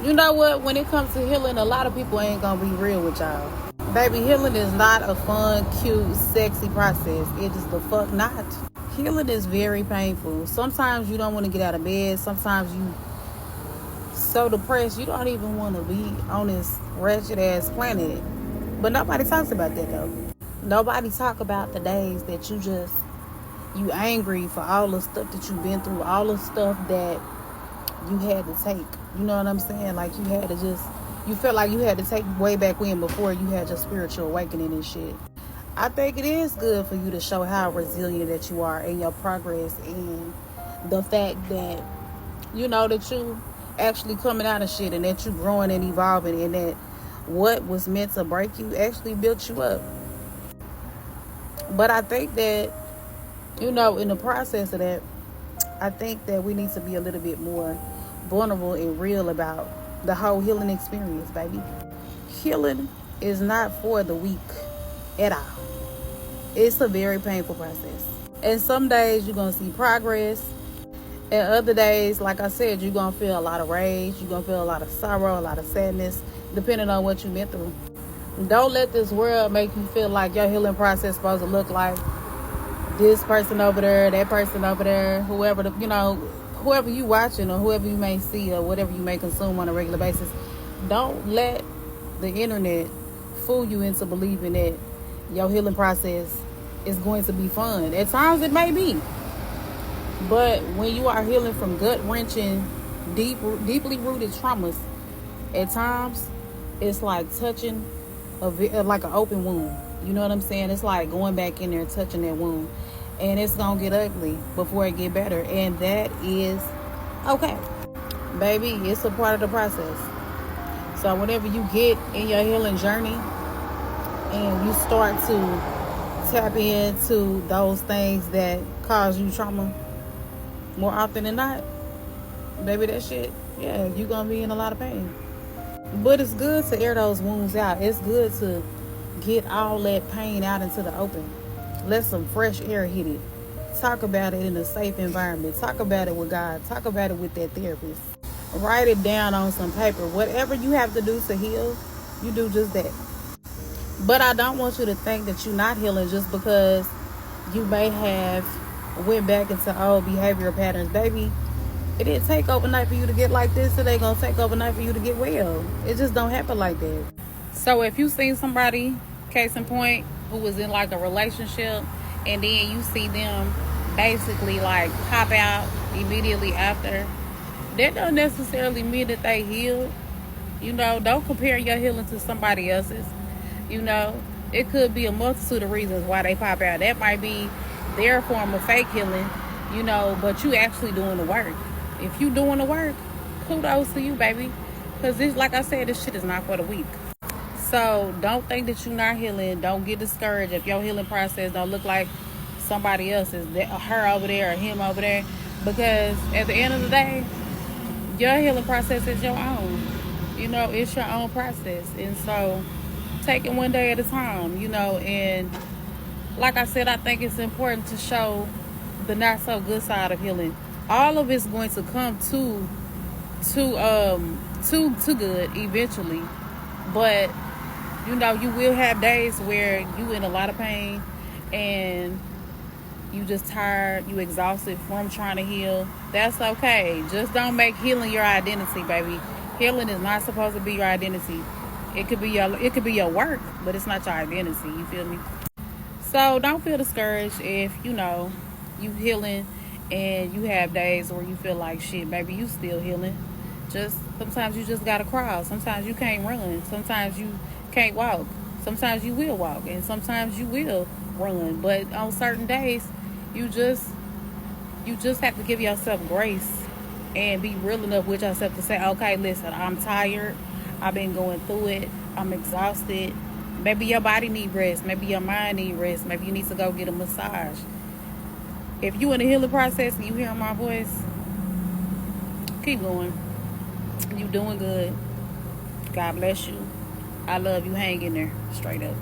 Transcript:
You know what? When it comes to healing, a lot of people ain't gonna be real with y'all. Baby, healing is not a fun, cute, sexy process. It is the fuck not. Healing is very painful. Sometimes you don't want to get out of bed. Sometimes you so depressed you don't even want to be on this wretched ass planet. But nobody talks about that though. Nobody talk about the days that you angry for all the stuff that you've been through, all the stuff that you had to take. You know what I'm saying? Like you felt like you had to take way back when before you had your spiritual awakening and shit. I think it is good for you to show how resilient that you are in your progress and the fact that that you actually coming out of shit and that you growing and evolving and that what was meant to break you actually built you up. But I think that, in the process of that, I think that we need to be a little bit more vulnerable and real about the whole healing experience, baby. Healing is not for the weak at all. It's a very painful process. And some days you're going to see progress. And other days, like I said, you're going to feel a lot of rage. You're going to feel a lot of sorrow, a lot of sadness, depending on what you went through. Don't let this world make you feel like your healing process is supposed to look like this person over there, that person over there, whoever you watching or whoever you may see or whatever you may consume on a regular basis. Don't let the internet fool you into believing that your healing process is going to be fun. At times it may be. But when you are healing from gut-wrenching, deeply rooted traumas, at times it's like touching like an open wound. You know what I'm saying? It's like going back in there and touching that wound. And it's going to get ugly before it get better. And that is okay. Baby, it's a part of the process. So whenever you get in your healing journey and you start to tap into those things that cause you trauma, more often than not, baby, that shit, yeah, you're going to be in a lot of pain. But it's good to air those wounds out. It's good to get all that pain out into the open. Let some fresh air hit it. Talk about it in a safe environment. Talk about it with God. Talk about it with that therapist. Write it down on some paper. Whatever you have to do to heal, you do just that. But I don't want you to think that you're not healing just because you may have went back into old behavioral patterns. Baby, it didn't take overnight for you to get like this. It ain't gonna take overnight for you to get well. It just don't happen like that. So if you seen somebody, case in point, who was in like a relationship and then you see them basically like pop out immediately after, that don't necessarily mean that they healed. Don't compare your healing to somebody else's. It could be a multitude of reasons why they pop out. That might be their form of fake healing, but you actually doing the work. If you doing the work, kudos to you, baby. Because this, like I said, this shit is not for the weak. So don't think that you're not healing. Don't get discouraged if your healing process don't look like somebody else's, her over there or him over there. Because at the end of the day, your healing process is your own. It's your own process. And so take it one day at a time, and like I said, I think it's important to show the not so good side of healing. All of it's going to come too good eventually. But you will have days where you in a lot of pain and you just tired, you exhausted from trying to heal. That's okay. Just don't make healing your identity, baby. Healing is not supposed to be your identity. It could be your work, but it's not your identity. You feel me? So don't feel discouraged if you healing and you have days where you feel like shit, baby, you still healing. Sometimes you just gotta crawl. Sometimes you can't run. Sometimes you can't walk. Sometimes you will walk, and sometimes you will run. But on certain days, you just have to give yourself grace and be real enough with yourself to say, okay, listen, I'm tired. I've been going through it. I'm exhausted. Maybe your body need rest. Maybe your mind need rest. Maybe you need to go get a massage. If you in the healing process and you hear my voice, keep going. You doing good. God bless you. I love you. Hang in there. Straight up.